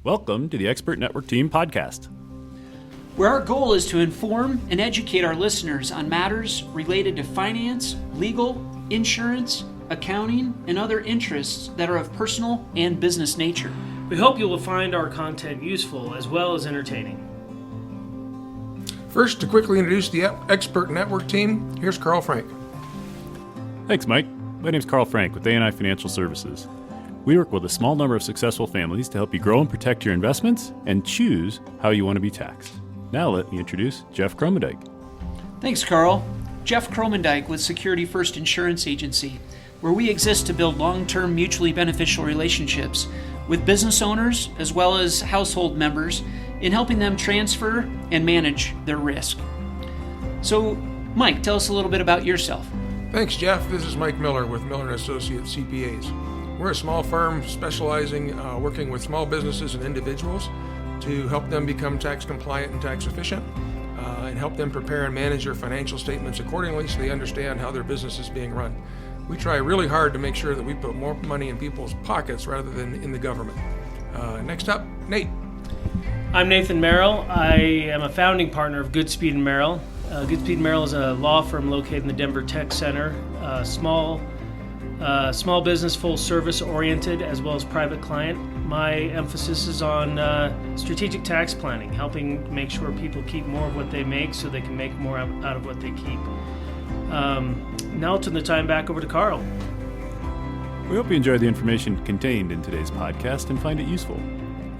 Welcome to the Expert Network Team podcast, where our goal is to inform and educate our listeners on matters related to finance, legal, insurance, accounting, and other interests that are of personal and business nature. We hope you will find our content useful as well as entertaining. First, to quickly introduce the Expert Network Team, here's Karl Frank. Thanks, Mike. My name's Karl Frank with A&I Financial Services. We work with a small number of successful families to help you grow and protect your investments and choose how you want to be taxed. Now let me introduce Jeff Kromendijk. Thanks, Karl. Jeff Kromendijk with Security First Insurance Agency, where we exist to build long-term mutually beneficial relationships with business owners as well as household members in helping them transfer and manage their risk. So, Mike, tell us a little bit about yourself. Thanks, Jeff. This is Mike Miller with Miller & Associates CPAs. We're a small firm specializing working with small businesses and individuals to help them become tax compliant and tax efficient and help them prepare and manage their financial statements accordingly so they understand how their business is being run. We try really hard to make sure that we put more money in people's pockets rather than in the government. Next up, Nate. I'm Nathan Merrill. I am a founding partner of Goodspeed Merrill. Goodspeed Merrill is a law firm located in the Denver Tech Center, small business, full service oriented, as well as private client. My emphasis is on strategic tax planning, helping make sure people keep more of what they make so they can make more out of what they keep. Now I'll turn the time back over to Karl. We hope you enjoyed the information contained in today's podcast and find it useful.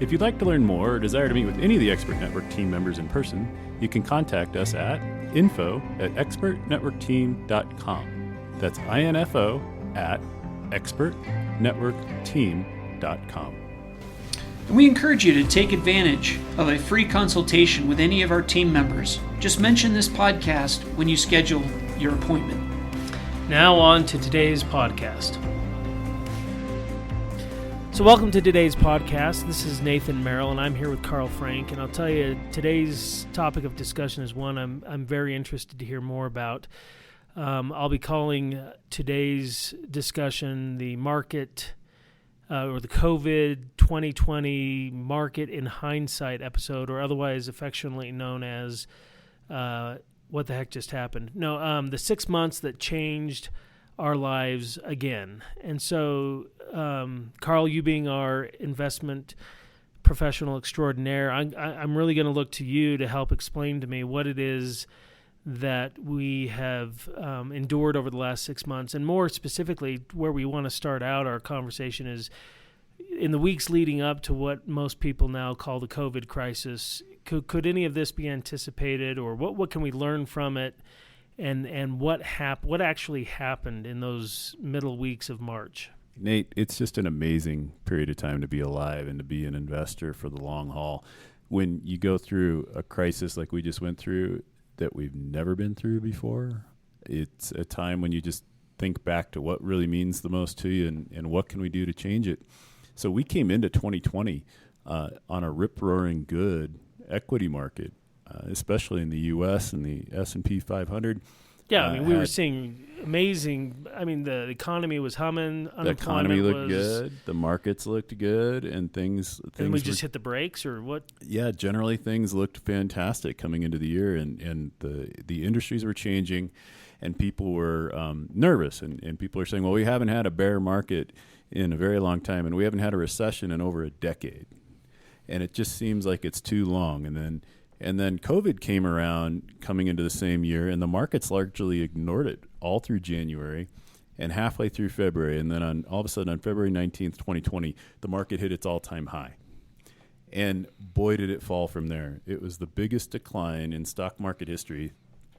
If you'd like to learn more or desire to meet with any of the Expert Network team members in person, you can contact us at info@expertnetworkteam.com. That's info@expertnetworkteam.com. And we encourage you to take advantage of a free consultation with any of our team members. Just mention this podcast when you schedule your appointment. Now on to today's podcast. So welcome to today's podcast. This is Nathan Merrill, and I'm here with Karl Frank. And I'll tell you, today's topic of discussion is one I'm very interested to hear more about. I'll be calling today's discussion the market or the COVID 2020 market in hindsight episode, or otherwise affectionately known as what the heck just happened. No, the 6 months that changed our lives again. And so, Karl, you being our investment professional extraordinaire, I'm really going to look to you to help explain to me what it is that we have endured over the last 6 months, and more specifically, where we want to start out our conversation is in the weeks leading up to what most people now call the COVID crisis. Could any of this be anticipated, or what can we learn from it, and what actually happened in those middle weeks of March? Nate, it's just an amazing period of time to be alive and to be an investor for the long haul. When you go through a crisis like we just went through, that we've never been through before, it's a time when you just think back to what really means the most to you and what can we do to change it. So we came into 2020 on a rip-roaring good equity market, especially in the U.S. and the S&P 500. Yeah, we were seeing amazing. The economy was humming. The economy looked good. The markets looked good, and things. And we just hit the brakes, or what? Yeah, generally things looked fantastic coming into the year, and the industries were changing, and people were nervous, and people are saying, well, we haven't had a bear market in a very long time, and we haven't had a recession in over a decade, and it just seems like it's too long, and then COVID came around coming into the same year, and the markets largely ignored it all through January and halfway through February. And then all of a sudden on February 19th, 2020, the market hit its all-time high. And boy, did it fall from there. It was the biggest decline in stock market history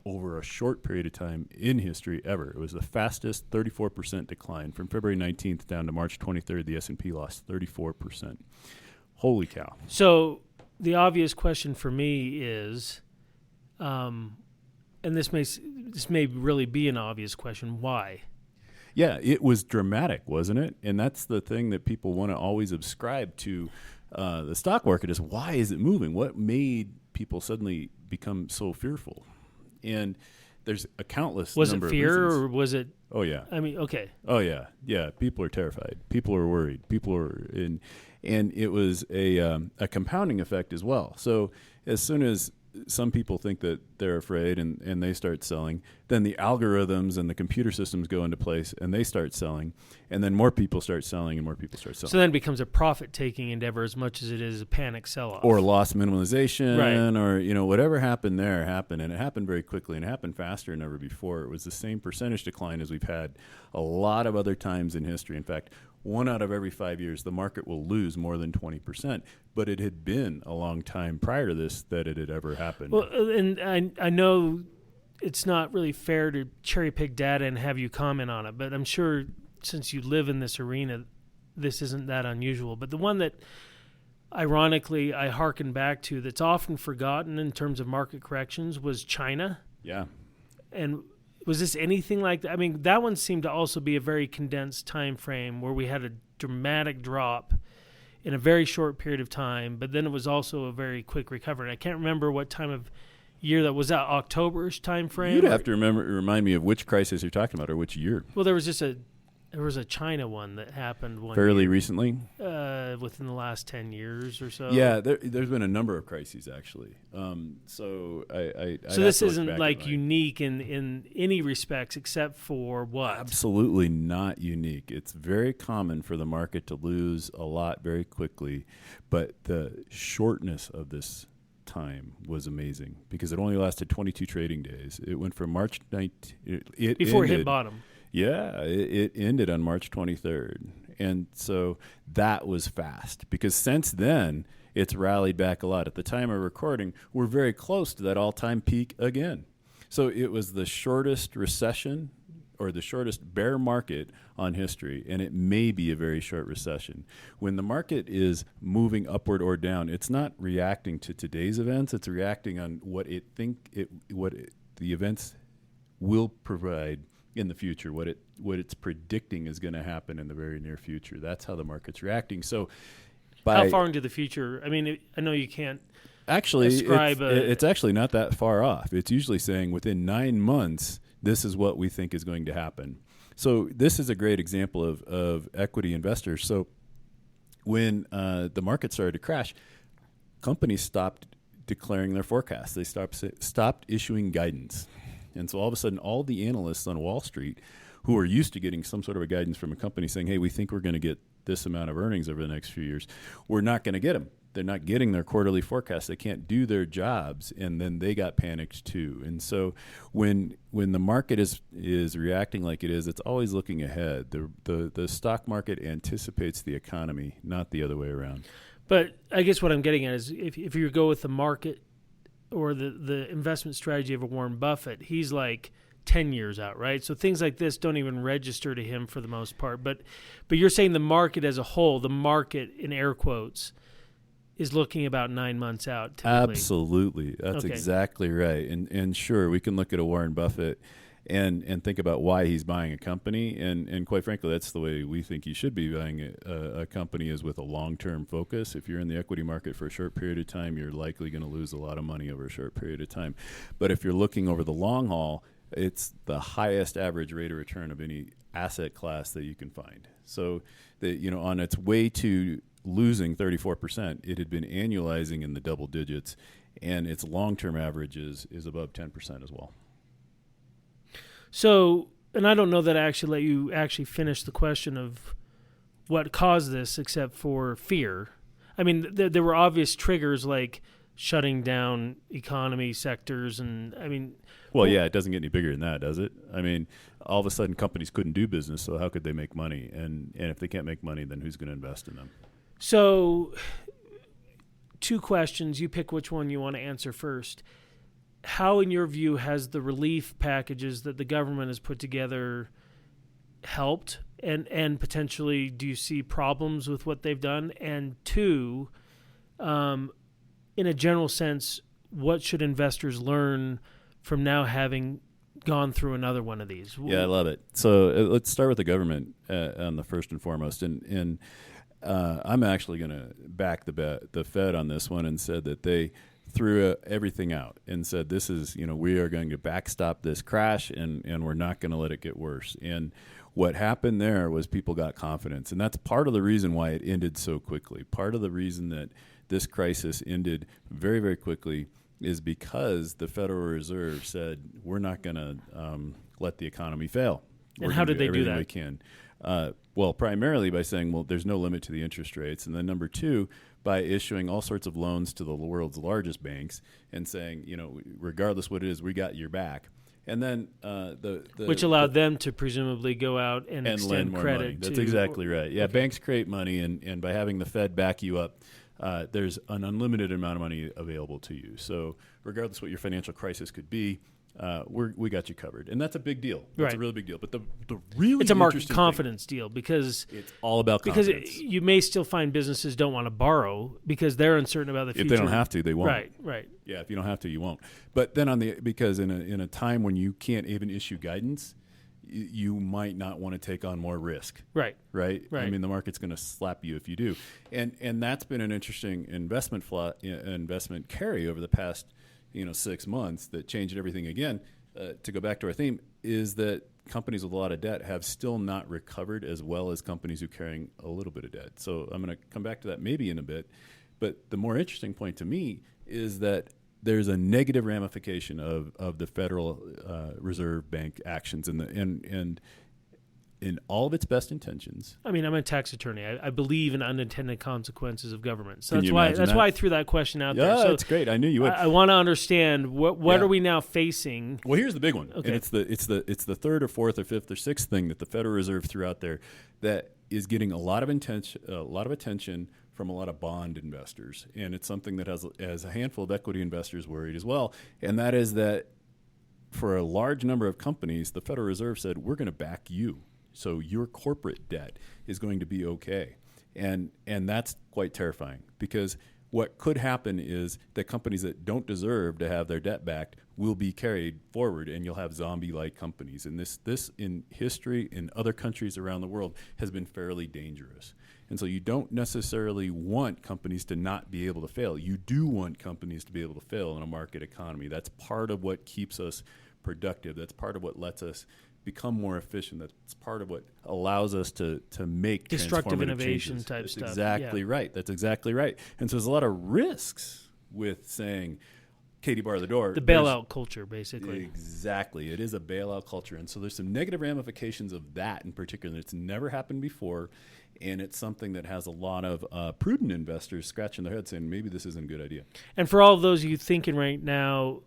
over a short period of time in history ever. It was the fastest 34% decline from February 19th down to March 23rd. The S&P lost 34%. Holy cow. So the obvious question for me is, and this may really be an obvious question, why? Yeah, it was dramatic, wasn't it? And that's the thing that people want to always ascribe to the stock market is, why is it moving? What made people suddenly become so fearful? And there's a countless Was number it fear of reasons. or was it? Oh yeah. I mean, okay. Oh yeah. Yeah. People are terrified. People are worried. People are and it was a compounding effect as well. So as soon as some people think that they're afraid and they start selling, then the algorithms and the computer systems go into place and they start selling, and then more people start selling and more people start selling. So then it becomes a profit-taking endeavor as much as it is a panic sell-off. Or loss minimalization, Right. or whatever happened there happened, and it happened very quickly, and it happened faster than ever before. It was the same percentage decline as we've had a lot of other times in history. In fact, 1 out of every 5 years, the market will lose more than 20%. But it had been a long time prior to this that it had ever happened. Well, and I know it's not really fair to cherry-pick data and have you comment on it, but I'm sure since you live in this arena, this isn't that unusual. But the one that, ironically, I hearken back to that's often forgotten in terms of market corrections was China. Yeah. And was this anything like that? I mean, that one seemed to also be a very condensed time frame where we had a dramatic drop in a very short period of time, but then it was also a very quick recovery. I can't remember what time of year that was. That October-ish time frame? You'd have to remind me of which crisis you're talking about or which year. Well, there was a China one that happened Fairly recently? within the last 10 years or so. Yeah, there's been a number of crises, actually. So this isn't like unique in any respects except for what? Absolutely not unique. It's very common for the market to lose a lot very quickly, but the shortness of this time was amazing because it only lasted 22 trading days. It went from March 19th. Before it hit bottom. Yeah, it ended on March 23rd. And so that was fast because since then, it's rallied back a lot. At the time of recording, we're very close to that all-time peak again. So it was the shortest recession or the shortest bear market on history, and it may be a very short recession. When the market is moving upward or down, it's not reacting to today's events. It's reacting on what the events will provide in the future, what it's predicting is going to happen in the very near future. That's how the market's reacting. So, how far into the future? I mean, I know you can't actually ascribe it's actually not that far off. It's usually saying within 9 months, this is what we think is going to happen. So this is a great example of equity investors. So when the market started to crash, companies stopped declaring their forecasts. They stopped issuing guidance. And so all of a sudden, all the analysts on Wall Street who are used to getting some sort of a guidance from a company saying, hey, we think we're going to get this amount of earnings over the next few years, we're not going to get them. They're not getting their quarterly forecasts. They can't do their jobs, and then they got panicked too. And so when the market is reacting like it is, it's always looking ahead. The stock market anticipates the economy, not the other way around. But I guess what I'm getting at is if you go with the market or the investment strategy of a Warren Buffett, he's like 10 years out, right? So things like this don't even register to him for the most part. But you're saying the market as a whole, the market in air quotes, is looking about 9 months out typically. Absolutely. That's exactly right. And sure, we can look at a Warren Buffett and think about why he's buying a company. And quite frankly, that's the way we think you should be buying a company, is with a long-term focus. If you're in the equity market for a short period of time, you're likely going to lose a lot of money over a short period of time. But if you're looking over the long haul, it's the highest average rate of return of any asset class that you can find. So on its way to losing 34%, it had been annualizing in the double digits, and its long-term average is above 10% as well. So, and I don't know that I actually let you actually finish the question of what caused this except for fear. I mean, there were obvious triggers like shutting down economy sectors and, I mean... Well, yeah, it doesn't get any bigger than that, does it? I mean, all of a sudden companies couldn't do business, so how could they make money? And if they can't make money, then who's going to invest in them? So, 2 questions. You pick which one you want to answer first. How, in your view, has the relief packages that the government has put together helped? And potentially, do you see problems with what they've done? And 2, in a general sense, what should investors learn from now having gone through another one of these? Yeah, I love it. So let's start with the government on the first and foremost. And I'm actually going to back the Fed on this one and said that they threw everything out and said, this is, we are going to backstop this crash and we're not going to let it get worse. And what happened there was people got confidence. And that's part of the reason why it ended so quickly. Part of the reason that this crisis ended very, very quickly is because the Federal Reserve said, we're not going to let the economy fail. And how did they do that? We can. Well, primarily by saying, well, there's no limit to the interest rates. And then number two, by issuing all sorts of loans to the world's largest banks and saying, regardless what it is, we got your back. And then which allowed them to presumably go out and extend lend more credit. Money. That's exactly right. Yeah, okay. Banks create money, and by having the Fed back you up, there's an unlimited amount of money available to you. So regardless what your financial crisis could be, we got you covered, and that's a big deal. That's a really big deal. But the really it's a market confidence deal because it's all about confidence. Because you may still find businesses don't want to borrow because they're uncertain about the future. If they don't have to, they won't. Right. Yeah, if you don't have to, you won't. But then because in a time when you can't even issue guidance, you might not want to take on more risk. Right. I mean, the market's going to slap you if you do, and that's been an interesting investment carry over the past 6 months that changed everything again. To go back to our theme, is that companies with a lot of debt have still not recovered as well as companies who are carrying a little bit of debt. So I'm going to come back to that maybe in a bit. But the more interesting point to me is that there's a negative ramification of the Federal Reserve Bank actions and in all of its best intentions. I mean, I'm a tax attorney. I believe in unintended consequences of government. So that's why I threw that question out there. Yeah, so that's great. I knew you would. I want to understand what are we now facing? Well, here's the big one. Okay. And it's the third or fourth or fifth or sixth thing that the Federal Reserve threw out there that is getting a lot of attention from a lot of bond investors, and it's something that has a handful of equity investors worried as well. And that is that for a large number of companies, the Federal Reserve said, we're going to back you. So your corporate debt is going to be okay. And that's quite terrifying because what could happen is that companies that don't deserve to have their debt backed will be carried forward, and you'll have zombie-like companies. And this in history in other countries around the world has been fairly dangerous. And so you don't necessarily want companies to not be able to fail. You do want companies to be able to fail in a market economy. That's part of what keeps us productive. That's part of what lets us become more efficient. That's part of what allows us to make destructive innovation changes. type That's stuff. Exactly right. That's exactly right. And so there's a lot of risks with saying, Katie, bar the door. The bailout culture, basically. Exactly. It is a bailout culture. And so there's some negative ramifications of that in particular. It's never happened before, and it's something that has a lot of prudent investors scratching their heads saying, maybe this isn't a good idea. And for all of those of you thinking right now,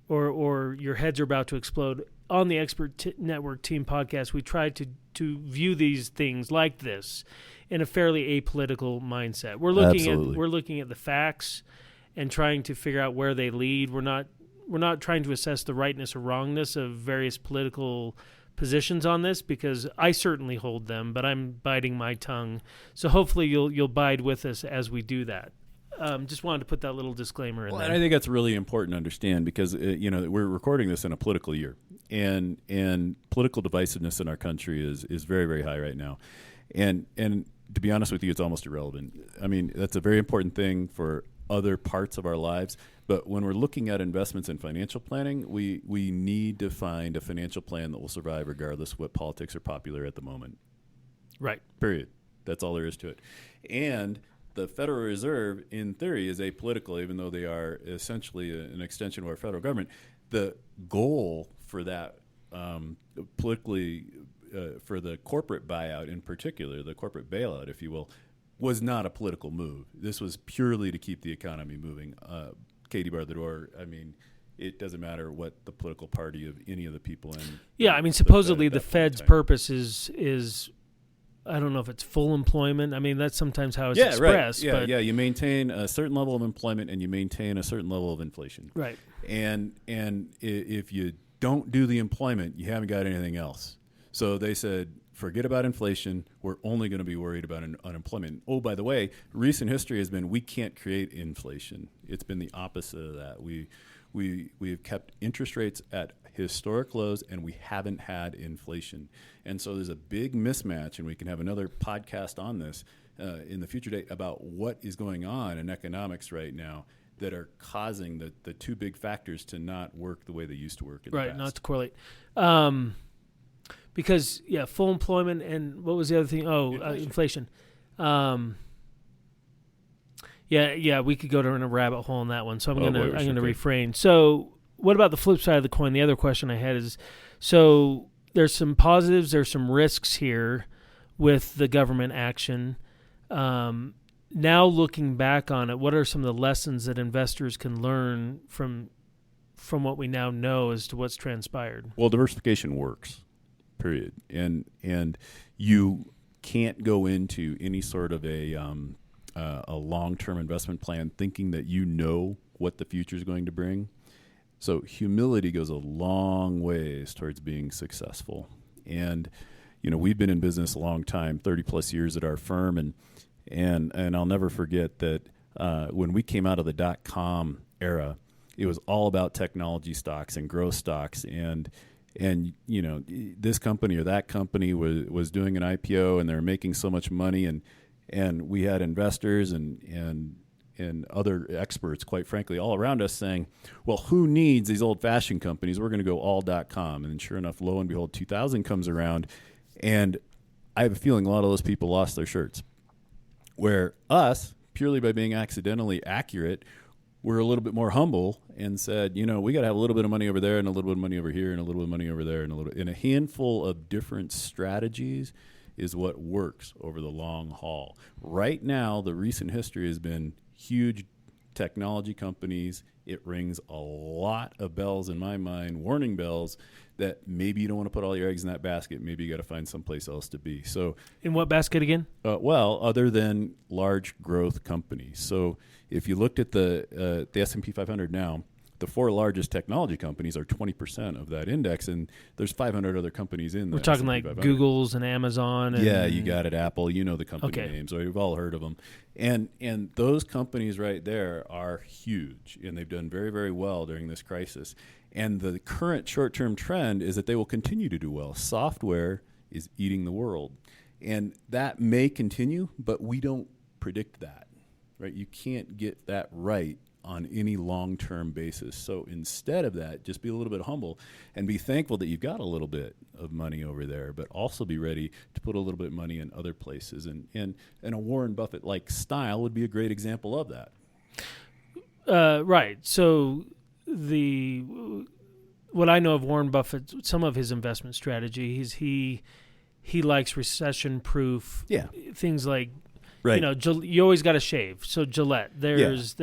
or your heads are about to explode, on the Expert Network Team podcast, we try to view these things like this in a fairly apolitical mindset. We're looking at the facts and trying to figure out where they lead. We're not trying to assess the rightness or wrongness of various political positions on this, because I certainly hold them, but I'm biting my tongue. So hopefully you'll bide with us as we do that. Just wanted to put that little disclaimer in there. And I think that's really important to understand because we're recording this in a political year, and political divisiveness in our country is very, very high right now, and to be honest with you, it's almost irrelevant. I mean, that's a very important thing for other parts of our lives, but when we're looking at investments and financial planning, we need to find a financial plan that will survive regardless of what politics are popular at the moment. Right. Period. That's all there is to it. And the Federal Reserve, in theory, is apolitical, even though they are essentially an extension of our federal government. The goal for that politically, for the corporate buyout in particular, the corporate bailout, if you will, was not a political move. This was purely to keep the economy moving. Katie bar the door. I mean, it doesn't matter what the political party of any of the people in. Yeah, I mean, supposedly the Fed's purpose is I don't know if it's full employment. I mean, that's sometimes how it's expressed. Right. Yeah. You maintain a certain level of employment and you maintain a certain level of inflation. Right. And if you don't do the employment, you haven't got anything else. So they said, forget about inflation. We're only going to be worried about unemployment. Oh, by the way, recent history has been we can't create inflation. It's been the opposite of that. We've kept interest rates at historic lows, and we haven't had inflation. And so there's a big mismatch, and we can have another podcast on this, in the future date about what is going on in economics right now that are causing the two big factors to not work the way they used to work in the past. Not to correlate. Because, full employment and what was the other thing? Inflation. We could go down a rabbit hole on that one, so I'm going to refrain. So what about the flip side of the coin? The other question I had is, so there's some positives, there's some risks here with the government action. Now looking back on it, what are some of the lessons that investors can learn from what we now know as to what's transpired? Well, diversification works, period. And you can't go into any sort of a long-term investment plan thinking that you know what the future is going to bring. So humility goes a long ways towards being successful. And, we've been in business a long time, 30 plus years at our firm. And I'll never forget that when we came out of the .com era, it was all about technology stocks and growth stocks. And this company or that company was doing an IPO and they were making so much money. And we had investors and other experts, quite frankly, all around us saying, well, who needs these old-fashioned companies? We're going to go all .com. And sure enough, lo and behold, 2000 comes around. And I have a feeling a lot of those people lost their shirts. Where us, purely by being accidentally accurate, we're a little bit more humble and said, we got to have a little bit of money over there and a little bit of money over here and a little bit of money over there and a handful of different strategies is what works over the long haul. Right now, the recent history has been huge technology companies. It rings a lot of bells in my mind, warning bells, that maybe you don't want to put all your eggs in that basket. Maybe you got to find someplace else to be. So, in what basket again? Other than large growth companies. So if you looked at the S&P 500 now, the four largest technology companies are 20% of that index, and there's 500 other companies in there. We're talking like Google's and Amazon. And you got it, Apple. The company names. Right? We've all heard of them. And those companies right there are huge, and they've done very, very well during this crisis. And the current short-term trend is that they will continue to do well. Software is eating the world. And that may continue, but we don't predict that. Right? You can't get that right on any long-term basis. So instead of that, just be a little bit humble and be thankful that you've got a little bit of money over there, but also be ready to put a little bit of money in other places. And a Warren Buffett-like style would be a great example of that. Right. So what I know of Warren Buffett, some of his investment strategy, he likes recession-proof things like, right. You always got to shave. So Gillette, there's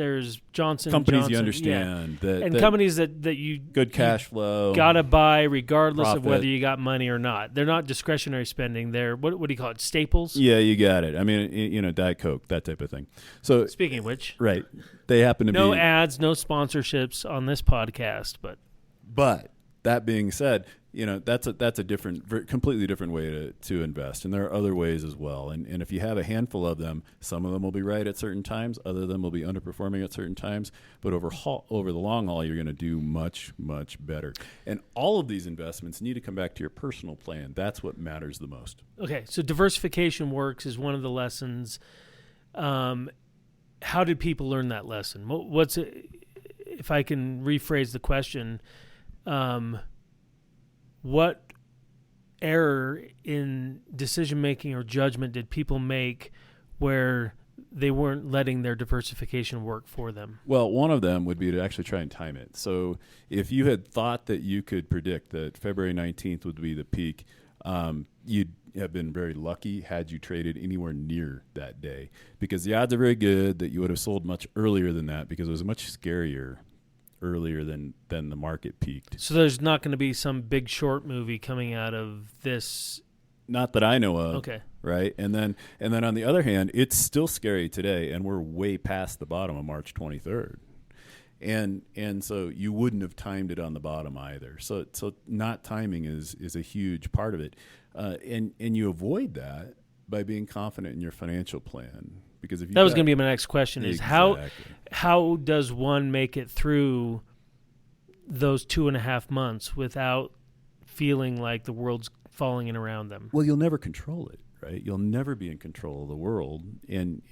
Johnson companies Johnson, you understand that companies that you good cash flow got to buy regardless profit. Of whether you got money or not. They're not discretionary spending. They're what do you call it? Staples. Yeah, you got it. I mean, Diet Coke, that type of thing. So speaking of which, right, they happen to no be ads, no sponsorships on this podcast, but that being said, that's a different, completely different way to invest, and there are other ways as well. And if you have a handful of them, some of them will be right at certain times, other of them will be underperforming at certain times. But over the long haul, you're going to do much, much better. And all of these investments need to come back to your personal plan. That's what matters the most. Okay, so diversification works is one of the lessons. How did people learn that lesson? What's it, if I can rephrase the question? What error in decision-making or judgment did people make where they weren't letting their diversification work for them? Well, one of them would be to actually try and time it. So if you had thought that you could predict that February 19th would be the peak, you'd have been very lucky had you traded anywhere near that day, because the odds are very good that you would have sold much earlier than that, because it was much scarier earlier than the market peaked. So there's not going to be some Big Short movie coming out of this? Not that I know of. Okay. Right? And then on the other hand, it's still scary today, and we're way past the bottom of March 23rd. And so you wouldn't have timed it on the bottom either. So not timing is a huge part of it. And you avoid that by being confident in your financial plan. Because if that was going to be my next question: is how does one make it through those 2.5 months without feeling like the world's falling in around them? Well, you'll never control it, right? You'll never be in control of the world, and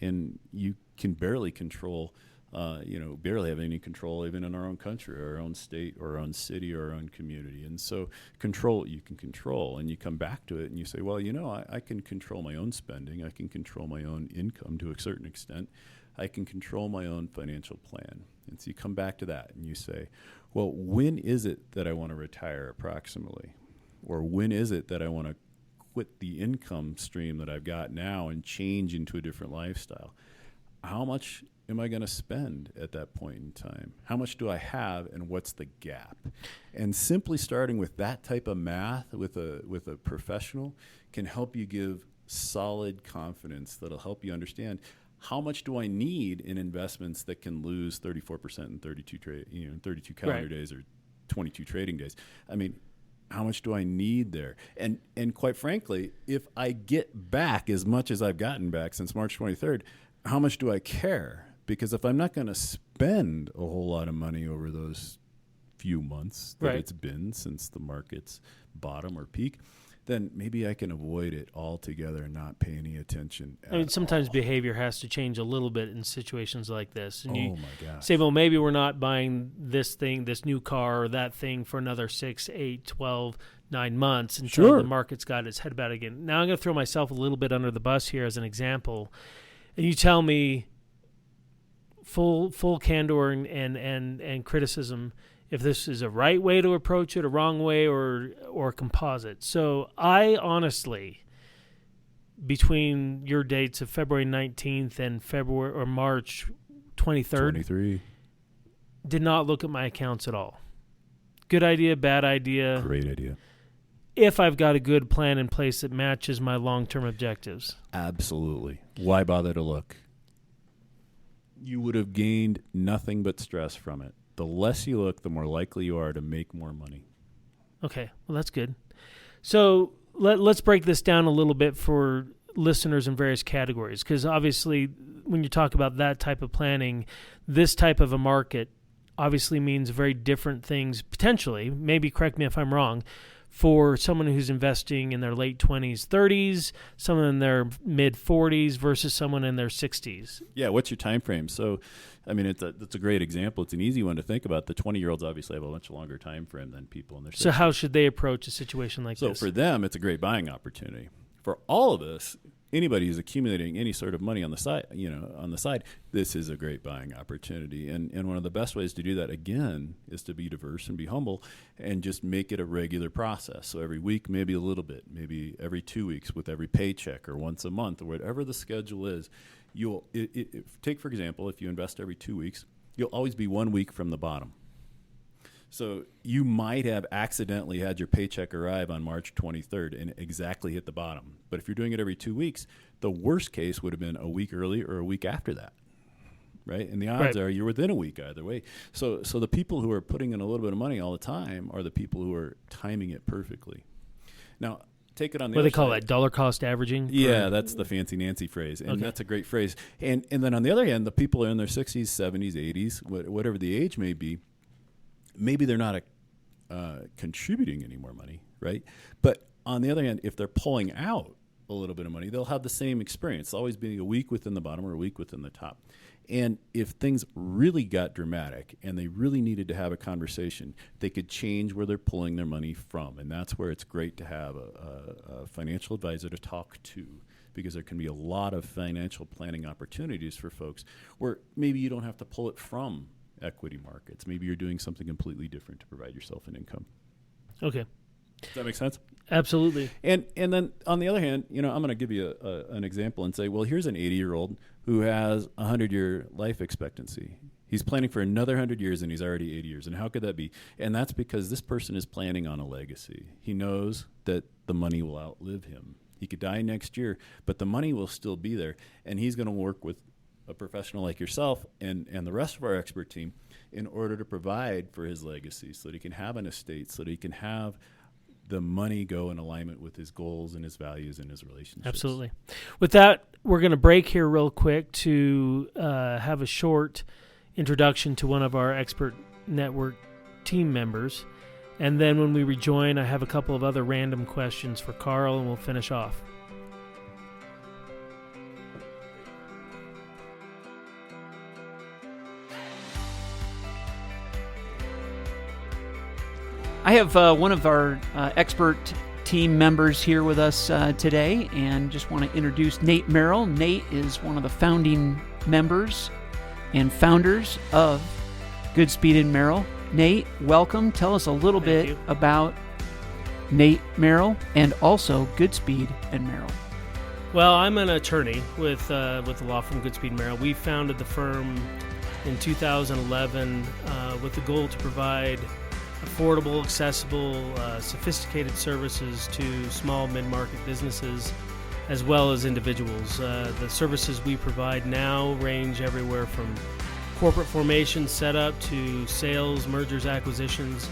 you can barely control, barely have any control even in our own country, or our own state, or our own city, or our own community. And so control what you can control, and you come back to it and you say, well, I can control my own spending. I can control my own income to a certain extent. I can control my own financial plan. And so you come back to that and you say, well, when is it that I want to retire approximately? Or when is it that I want to quit the income stream that I've got now and change into a different lifestyle? How much am I going to spend at that point in time? How much do I have, and what's the gap? And simply starting with that type of math with a professional can help you give solid confidence that'll help you understand how much do I need in investments that can lose 34% in 32 calendar days or 22 trading days. I mean, how much do I need there? And quite frankly, if I get back as much as I've gotten back since March 23rd, how much do I care? Because if I'm not going to spend a whole lot of money over those few months that it's been since the market's bottom or peak, then maybe I can avoid it altogether and not pay any attention at all. Sometimes behavior has to change a little bit in situations like this. And my gosh. Say, well, maybe we're not buying this thing, this new car or that thing for another 6, 8, 12, 9 months until the market's got its head back again. Now I'm going to throw myself a little bit under the bus here as an example. And you tell me full candor and criticism if this is a right way to approach it, a wrong way, or composite. So I honestly, between your dates of February 19th and February or March 23rd, did not look at my accounts at all. Good idea, bad idea. Great idea. If I've got a good plan in place that matches my long-term objectives. Absolutely. Why bother to look? You would have gained nothing but stress from it. The less you look, the more likely you are to make more money. Okay, well, that's good. So let's break this down a little bit for listeners in various categories, because obviously when you talk about that type of planning, this type of a market obviously means very different things potentially. Maybe correct me if I'm wrong. For someone who's investing in their late 20s, 30s, someone in their mid-40s versus someone in their 60s. Yeah, what's your time frame? So, I mean, it's a great example. It's an easy one to think about. The 20-year-olds obviously have a much longer time frame than people in their 60s. So how should they approach a situation like this? So for them, it's a great buying opportunity. For all of us, anybody who's accumulating any sort of money on the side, this is a great buying opportunity. And one of the best ways to do that, again, is to be diverse and be humble and just make it a regular process. So every week, maybe a little bit, maybe every 2 weeks with every paycheck, or once a month, or whatever the schedule is. Take, for example, if you invest every 2 weeks, you'll always be 1 week from the bottom. So you might have accidentally had your paycheck arrive on March 23rd and exactly hit the bottom. But if you're doing it every 2 weeks, the worst case would have been a week early or a week after that, right? And the odds are you're within a week either way. So the people who are putting in a little bit of money all the time are the people who are timing it perfectly. Now, take it on the what other do they call side. that, dollar cost averaging? Yeah, that's the fancy Nancy phrase, and that's a great phrase. And then on the other hand, the people in their 60s, 70s, 80s, whatever the age may be, maybe they're not contributing any more money, right? But on the other hand, if they're pulling out a little bit of money, they'll have the same experience, always being a week within the bottom or a week within the top. And if things really got dramatic and they really needed to have a conversation, they could change where they're pulling their money from. And that's where it's great to have a financial advisor to talk to, because there can be a lot of financial planning opportunities for folks where maybe you don't have to pull it from equity markets. Maybe you're doing something completely different to provide yourself an income. Okay. Does that make sense? Absolutely. And then on the other hand, I'm going to give you an example and say, well, here's an 80-year-old who has a 100-year life expectancy. He's planning for another 100 years and he's already 80 years. And how could that be? And that's because this person is planning on a legacy. He knows that the money will outlive him. He could die next year, but the money will still be there. And he's going to work with a professional like yourself and the rest of our expert team in order to provide for his legacy so that he can have an estate, so that he can have the money go in alignment with his goals and his values and his relationships. Absolutely. With that, we're going to break here real quick to have a short introduction to one of our expert network team members. And then when we rejoin, I have a couple of other random questions for Karl, and we'll finish off. I have one of our expert team members here with us today, and just want to introduce Nate Merrill. Nate is one of the founding members and founders of Goodspeed Merrill. Nate, welcome. Tell us a little bit about Nate Merrill and also Goodspeed Merrill. Well, I'm an attorney with the law firm Goodspeed Merrill. We founded the firm in 2011 with the goal to provide affordable, accessible, sophisticated services to small mid-market businesses as well as individuals. The services we provide now range everywhere from corporate formation setup to sales, mergers, acquisitions.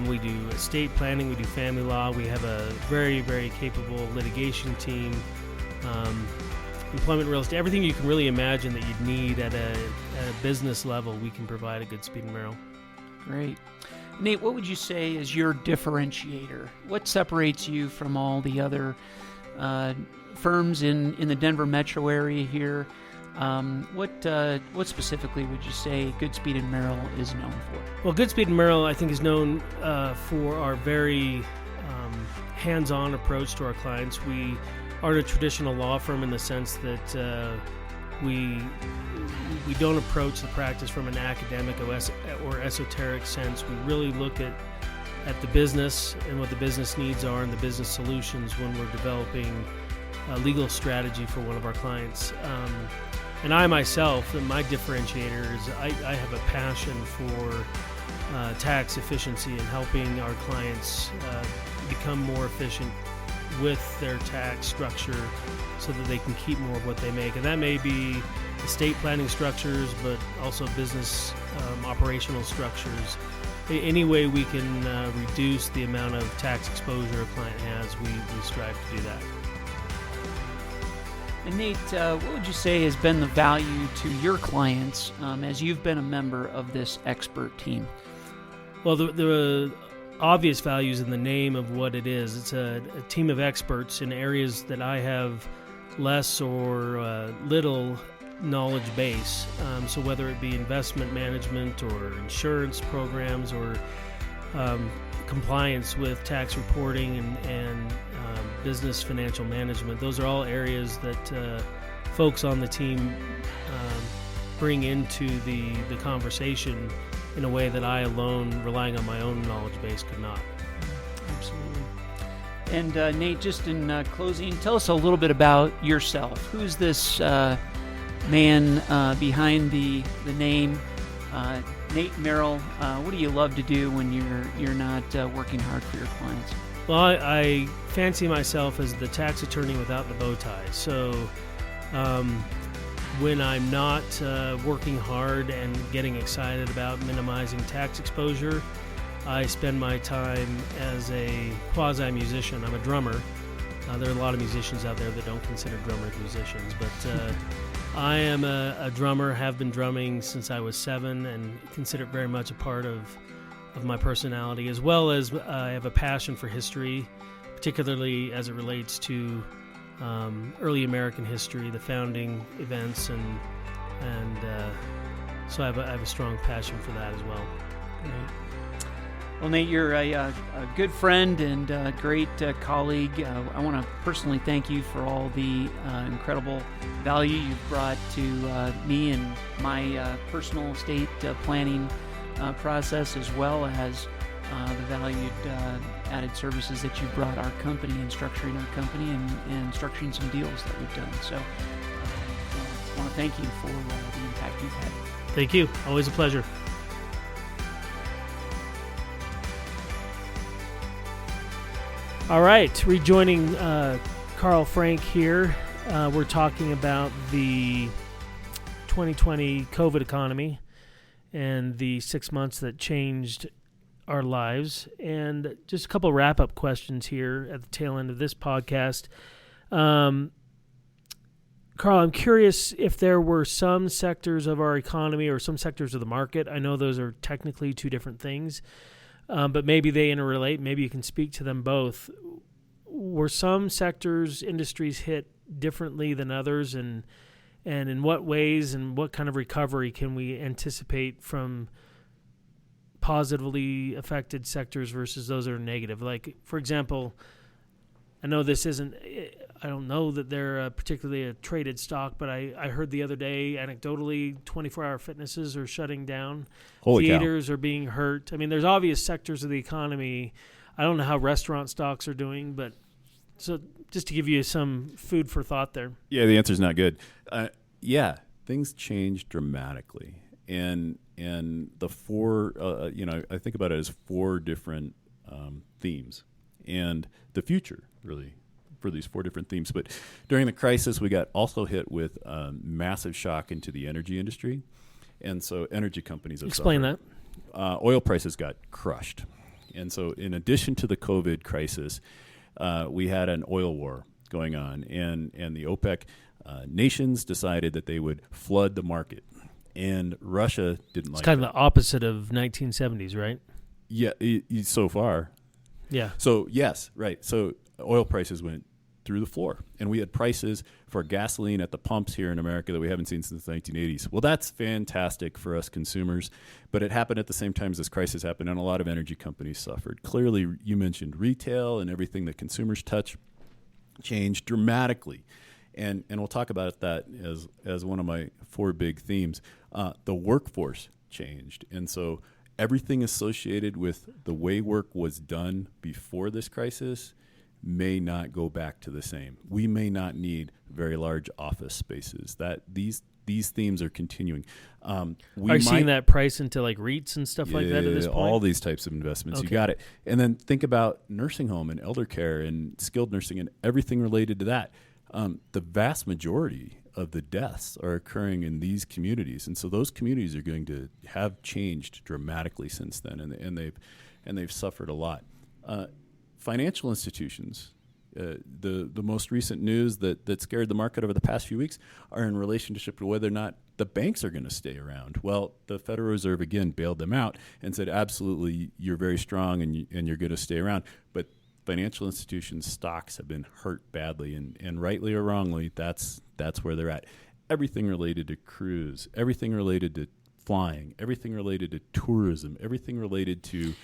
We do estate planning, we do family law, we have a very, very capable litigation team, employment real estate, everything you can really imagine that you'd need at a business level, we can provide at Goodspeed Merrill. Great. Nate, what would you say is your differentiator? What separates you from all the other firms in the Denver metro area here? What specifically would you say Goodspeed Merrill is known for? Well, Goodspeed Merrill, I think, is known for our very hands-on approach to our clients. We aren't a traditional law firm in the sense that we don't approach the practice from an academic or esoteric sense. We really look at the business and what the business needs are and the business solutions when we're developing a legal strategy for one of our clients. And I myself, my differentiator is I have a passion for tax efficiency and helping our clients become more efficient with their tax structure so that they can keep more of what they make. And that may be estate planning structures, but also business operational structures. Any way we can reduce the amount of tax exposure a client has, we strive to do that. And Nate, what would you say has been the value to your clients as you've been a member of this expert team? Well, the obvious value is in the name of what it is. It's a team of experts in areas that I have less or little knowledge base. So whether it be investment management or insurance programs or compliance with tax reporting and business financial management, those are all areas that folks on the team bring into the conversation in a way that I alone, relying on my own knowledge base, could not. Absolutely. And Nate, just in closing, tell us a little bit about yourself. Who's this man behind the name Nate Merrill? What do you love to do when you're not working hard for your clients? Well, I fancy myself as the tax attorney without the bow tie. So when I'm not working hard and getting excited about minimizing tax exposure, I spend my time as a quasi-musician. I'm a drummer. There are a lot of musicians out there that don't consider drummers musicians, but I am a drummer, have been drumming since I was 7, and consider it very much a part of my personality, as well as I have a passion for history, particularly as it relates to early American history, the founding events, and so I have a strong passion for that as well. Great. Well, Nate, you're a good friend and a great colleague. I want to personally thank you for all the incredible value you've brought to me and my personal estate planning process, as well as the valued added services that you've brought our company in structuring our company and structuring some deals that we've done. So I want to thank you for the impact you've had. Thank you. Always a pleasure. All right, rejoining Karl Frank here. We're talking about the 2020 COVID economy and the 6 months that changed our lives. And just a couple wrap-up questions here at the tail end of this podcast. Karl, I'm curious if there were some sectors of our economy or some sectors of the market. I know those are technically two different things, but maybe they interrelate. Maybe you can speak to them both. Were some sectors, industries hit differently than others, and in what ways and what kind of recovery can we anticipate from positively affected sectors versus those that are negative? Like, for example, I know this isn't, I don't know that they're particularly a traded stock, but I heard the other day, anecdotally, 24-hour fitnesses are shutting down. Holy cow. Theaters are being hurt. I mean, there's obvious sectors of the economy. I don't know how restaurant stocks are doing, but so just to give you some food for thought there. Yeah, the answer's not good. Yeah, things change dramatically. And the four, I think about it as four different themes. And the future, really, for these four different themes. But during the crisis, we got also hit with massive shock into the energy industry. And so energy companies have Explain suffered. that. Oil prices got crushed. And so in addition to the COVID crisis, we had an oil war going on. And the OPEC nations decided that they would flood the market. And Russia didn't like it. It's kind of the opposite of 1970s, right? Yeah, so far. Yeah. So, yes, right. So oil prices went through the floor. And we had prices for gasoline at the pumps here in America that we haven't seen since the 1980s. Well, that's fantastic for us consumers. But it happened at the same time as this crisis happened, and a lot of energy companies suffered. Clearly, you mentioned retail and everything that consumers touch changed dramatically. And we'll talk about that as one of my four big themes. The workforce changed. And so everything associated with the way work was done before this crisis may not go back to the same. We may not need very large office spaces. That these themes are continuing. Are you seeing that price into like REITs and stuff like that at this point? All these types of investments. Okay. You got it. And then think about nursing home and elder care and skilled nursing and everything related to that. The vast majority of the deaths are occurring in these communities, and so those communities are going to have changed dramatically since then, and they've suffered a lot. Financial institutions, the most recent news that scared the market over the past few weeks are in relationship to whether or not the banks are going to stay around. Well, the Federal Reserve again bailed them out and said, absolutely, you're very strong and you're going to stay around, but financial institutions' stocks have been hurt badly, and rightly or wrongly, that's where they're at. Everything related to cruise, everything related to flying, everything related to tourism, everything related to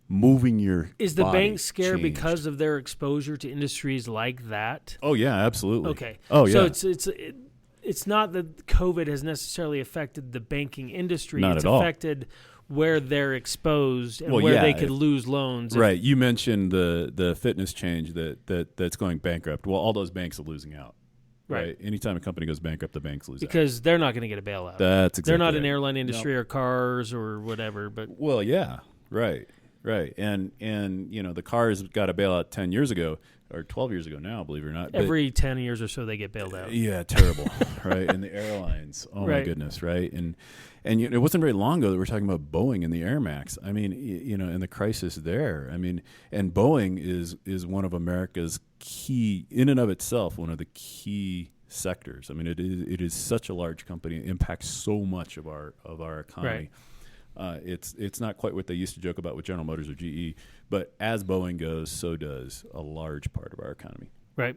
moving your Is the body bank scared changed. Because of their exposure to industries like that? Oh yeah, absolutely. Okay. Oh yeah. So it's not that COVID has necessarily affected the banking industry. Not it's at all. affected where they're exposed and Well, where yeah, they could lose loans. Right. You mentioned the fitness change that's going bankrupt. Well, all those banks are losing out. Right. Anytime a company goes bankrupt, the banks lose out. Because they're not going to get a bailout. That's exactly They're not right. an airline industry or cars or whatever. But well, yeah. Right. And the cars got a bailout 10 years ago or 12 years ago now, believe it or not. Every 10 years or so they get bailed out. Yeah, terrible. Right. And the airlines. Oh my goodness. Right. And it wasn't very long ago that we were talking about Boeing and the Air Max. I mean, and the crisis there. I mean, and Boeing is one of America's key, in and of itself, one of the key sectors. I mean, it is such a large company. It impacts so much of our economy. Right. It's not quite what they used to joke about with General Motors or GE, but as Boeing goes, so does a large part of our economy. Right.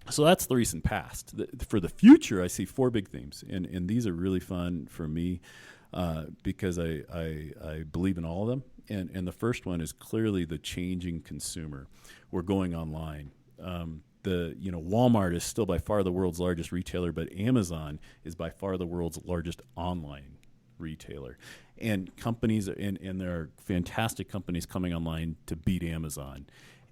So that's the recent past. For the future, I see four big themes, and these are really fun for me because I believe in all of them. And the first one is clearly the changing consumer. We're going online. Walmart is still by far the world's largest retailer, but Amazon is by far the world's largest online retailer. And companies, and there are fantastic companies coming online to beat Amazon.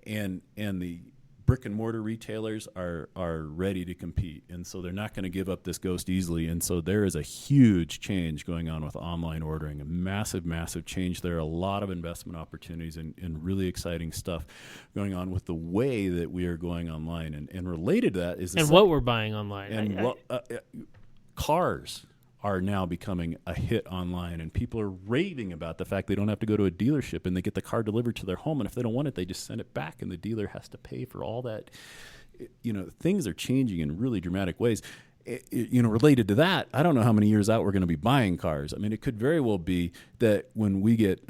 And the brick and mortar retailers are ready to compete. And so they're not going to give up this ghost easily. And so there is a huge change going on with online ordering, a massive, massive change. There are a lot of investment opportunities and really exciting stuff going on with the way that we are going online. And related to that is what we're buying online. And cars are now becoming a hit online, and people are raving about the fact they don't have to go to a dealership and they get the car delivered to their home, and if they don't want it, they just send it back, and the dealer has to pay for all that. Things are changing in really dramatic ways. Related to that, I don't know how many years out we're going to be buying cars. I mean, it could very well be that when we get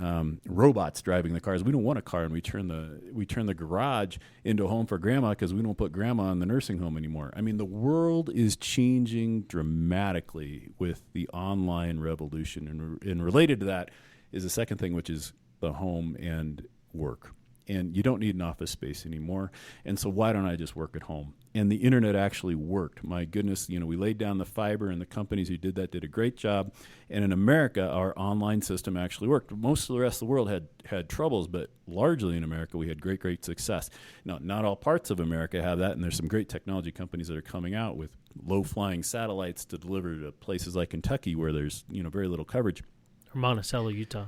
robots driving the cars, we don't want a car, and we turn the garage into a home for grandma because we don't put grandma in the nursing home anymore. I mean, the world is changing dramatically with the online revolution, and related to that is the second thing, which is the home and work. And you don't need an office space anymore. And so why don't I just work at home? And the internet actually worked. My goodness, we laid down the fiber, and the companies who did that did a great job. And in America, our online system actually worked. Most of the rest of the world had troubles, but largely in America, we had great success. Now, not all parts of America have that, and there's some great technology companies that are coming out with low-flying satellites to deliver to places like Kentucky where there's very little coverage. Or Monticello, Utah.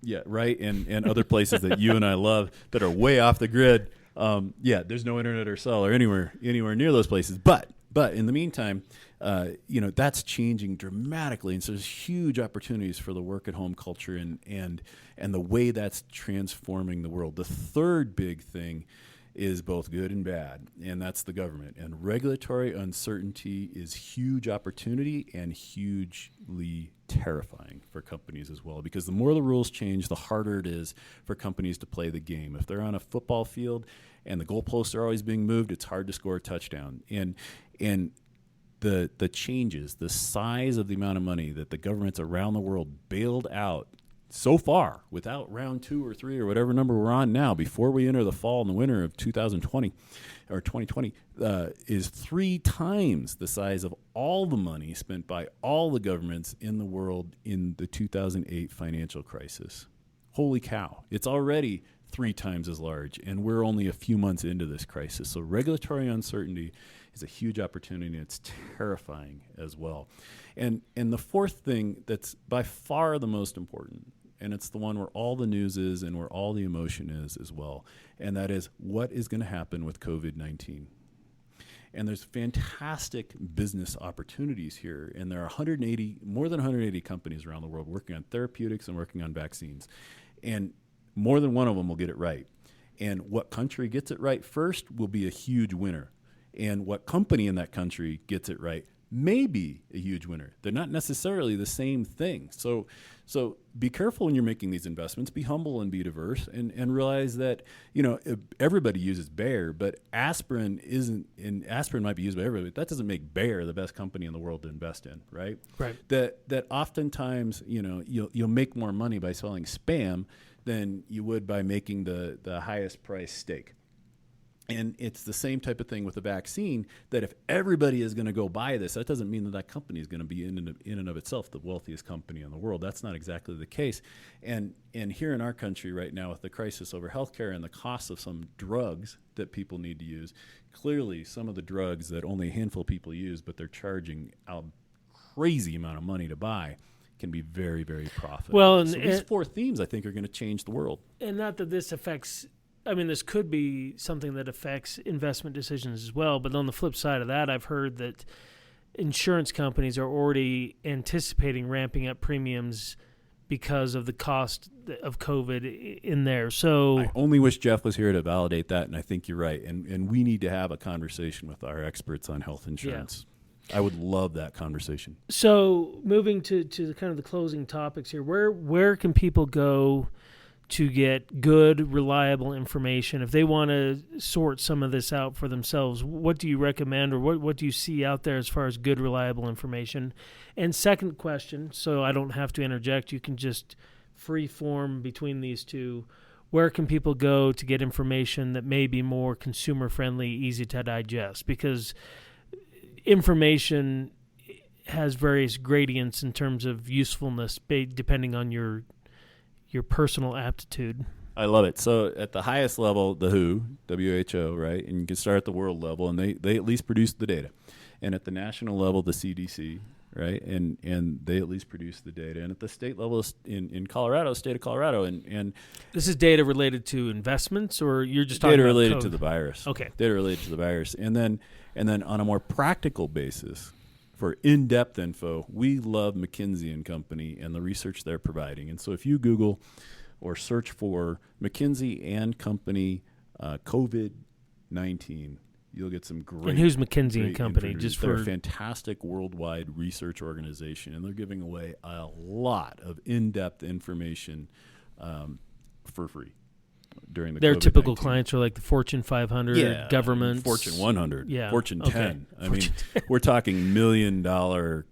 Yeah, right, and other places that you and I love that are way off the grid. There's no internet or cell or anywhere near those places. But in the meantime, that's changing dramatically, and so there's huge opportunities for the work at home culture and the way that's transforming the world. The third big thing is both good and bad, and that's the government. And regulatory uncertainty is huge opportunity and hugely terrifying for companies as well, because the more the rules change, the harder it is for companies to play the game. If they're on a football field and the goalposts are always being moved, it's hard to score a touchdown. And the changes, the size of the amount of money that the governments around the world bailed out so far without round 2 or 3 or whatever number we're on now, before we enter the fall and the winter of 2020 or 2020, is 3 times the size of all the money spent by all the governments in the world in the 2008 financial crisis. Holy cow. It's already 3 times as large, and we're only a few months into this crisis. So regulatory uncertainty is a huge opportunity, and it's terrifying as well. And the fourth thing that's by far the most important, and it's the one where all the news is and where all the emotion is as well, and that is what is going to happen with COVID-19. And there's fantastic business opportunities here, and there are more than 180 companies around the world working on therapeutics and working on vaccines. And more than one of them will get it right. And what country gets it right first will be a huge winner. And what company in that country gets it right may be a huge winner. They're not necessarily the same thing. So be careful when you're making these investments. Be humble and be diverse, and realize that everybody uses Bayer, but aspirin isn't. And aspirin might be used by everybody, but that doesn't make Bayer the best company in the world to invest in, right? Right. That oftentimes you'll make more money by selling spam than you would by making the highest price steak. And it's the same type of thing with the vaccine, that if everybody is going to go buy this, that doesn't mean that company is going to be in and of itself the wealthiest company in the world. That's not exactly the case. And here in our country right now, with the crisis over healthcare and the cost of some drugs that people need to use, clearly some of the drugs that only a handful of people use, but they're charging a crazy amount of money to buy, can be very, very profitable. Well, so these 4 themes, I think, are going to change the world. And not that this affects... this could be something that affects investment decisions as well. But on the flip side of that, I've heard that insurance companies are already anticipating ramping up premiums because of the cost of COVID in there. So I only wish Jeff was here to validate that, and I think you're right. And we need to have a conversation with our experts on health insurance. Yeah. I would love that conversation. So moving to kind of the closing topics here, where can people go to get good, reliable information? If they want to sort some of this out for themselves, what do you recommend, or what do you see out there as far as good, reliable information? And second question, so I don't have to interject, you can just free form between these two, where can people go to get information that may be more consumer-friendly, easy to digest? Because information has various gradients in terms of usefulness depending on your personal aptitude. I love it. So at the highest level, the WHO, right? And you can start at the world level, and they at least produce the data. And at the national level, the CDC, right? And they at least produce the data. And at the state level, in Colorado, state of Colorado, and this is data related to investments, or you're just talking data about related code? to the virus. Okay. Data related to the virus. And then on a more practical basis, for in-depth info, we love McKinsey & Company and the research they're providing. And so if you Google or search for McKinsey & Company COVID-19, you'll get some great... And who's McKinsey & Company? They're a fantastic worldwide research organization, and they're giving away a lot of in-depth information for free. during the Their COVID-19. typical clients are like the Fortune 500, government, Fortune 100, Fortune 10. Okay. I mean, we're talking $1 million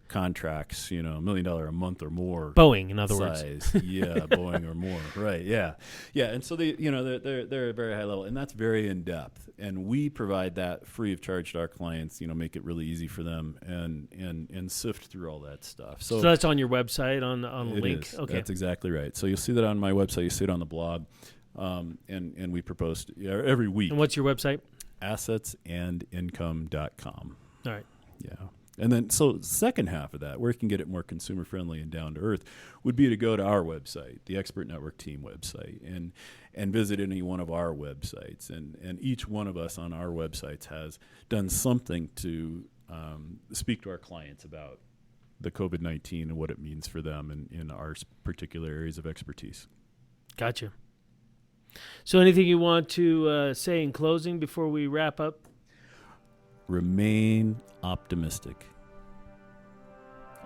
contracts, $1 million a month or more. Boeing, in other words. Yeah, Boeing or more. Right. Yeah. And so they're very high level, and that's very in depth. And we provide that free of charge to our clients. Make it really easy for them and sift through all that stuff. So that's on your website on the link. Is. Okay, that's exactly right. So you'll see that on my website. You see it on the blog, and we post every week. And what's your website? Assetsandincome.com. All right. Yeah. And then, so second half of that, where you can get it more consumer friendly and down to earth, would be to go to our website, the Expert Network Team website, and visit any one of our websites. And each one of us on our websites has done something to speak to our clients about the COVID-19 and what it means for them in our particular areas of expertise. Gotcha. So anything you want to say in closing before we wrap up? Remain optimistic.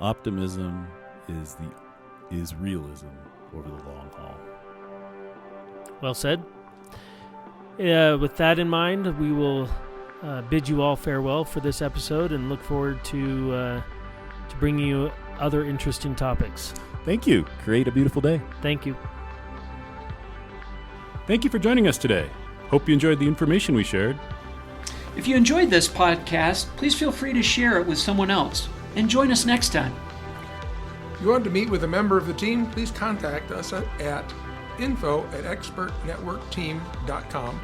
Optimism is realism over the long haul. Well said. With that in mind, we will bid you all farewell for this episode and look forward to bringing you other interesting topics. Thank you. Create a beautiful day. Thank you. Thank you for joining us today. Hope you enjoyed the information we shared. If you enjoyed this podcast, please feel free to share it with someone else. And join us next time. If you want to meet with a member of the team, please contact us at info@expertnetworkteam.com.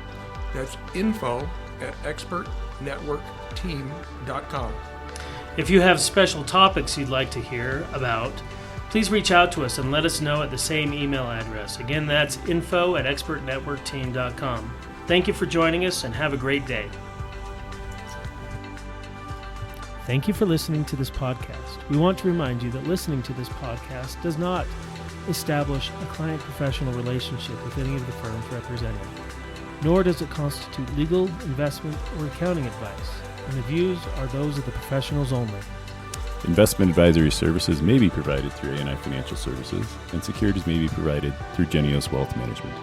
That's info@expertnetworkteam.com. If you have special topics you'd like to hear about, please reach out to us and let us know at the same email address. Again, that's info@expertnetworkteam.com. Thank you for joining us and have a great day. Thank you for listening to this podcast. We want to remind you that listening to this podcast does not establish a client-professional relationship with any of the firms represented, nor does it constitute legal, investment, or accounting advice, and the views are those of the professionals only. Investment advisory services may be provided through A&I Financial Services, and securities may be provided through Genios Wealth Management.